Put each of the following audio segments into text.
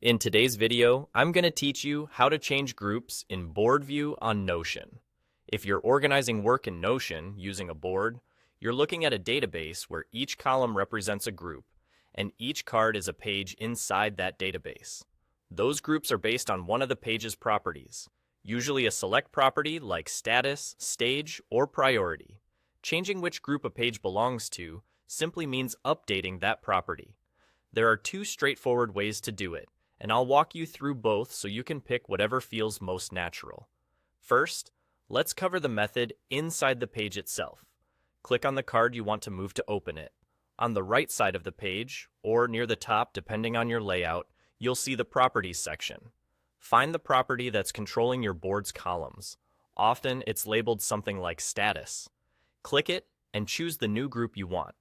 In today's video, I'm going to teach you how to change groups in board view on Notion. If you're organizing work in Notion using a board, you're looking at a database where each column represents a group, and each card is a page inside that database. Those groups are based on one of the page's properties, usually a select property like status, stage, or priority. Changing which group a page belongs to simply means updating that property. There are two straightforward ways to do it, and I'll walk you through both so you can pick whatever feels most natural. First, let's cover the method inside the page itself. Click on the card you want to move to open it. On the right side of the page, or near the top depending on your layout, you'll see the Properties section. Find the property that's controlling your board's columns. Often it's labeled something like Status. Click it and choose the new group you want.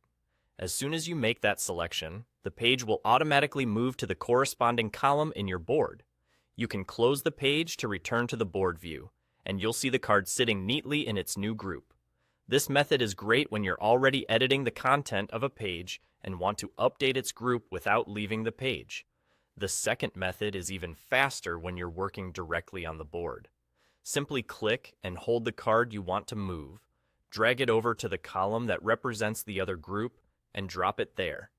As soon as you make that selection, the page will automatically move to the corresponding column in your board. You can close the page to return to the board view, and you'll see the card sitting neatly in its new group. This method is great when you're already editing the content of a page and want to update its group without leaving the page. The second method is even faster when you're working directly on the board. Simply click and hold the card you want to move, drag it over to the column that represents the other group, and drop it there.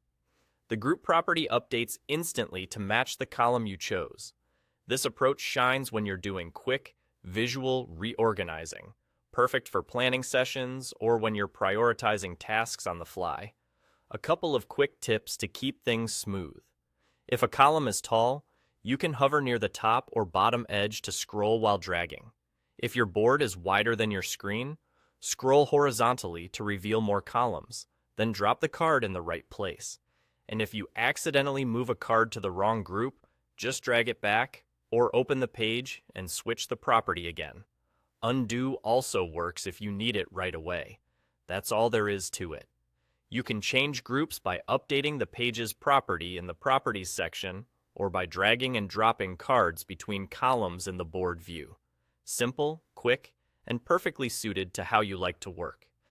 The group property updates instantly to match the column you chose. This approach shines when you're doing quick, visual reorganizing, perfect for planning sessions or when you're prioritizing tasks on the fly. A couple of quick tips to keep things smooth. If a column is tall, you can hover near the top or bottom edge to scroll while dragging. If your board is wider than your screen, scroll horizontally to reveal more columns, then drop the card in the right place. And if you accidentally move a card to the wrong group, just drag it back or open the page and switch the property again. Undo also works if you need it right away. That's all there is to it. You can change groups by updating the page's property in the Properties section or by dragging and dropping cards between columns in the board view. Simple, quick, and perfectly suited to how you like to work.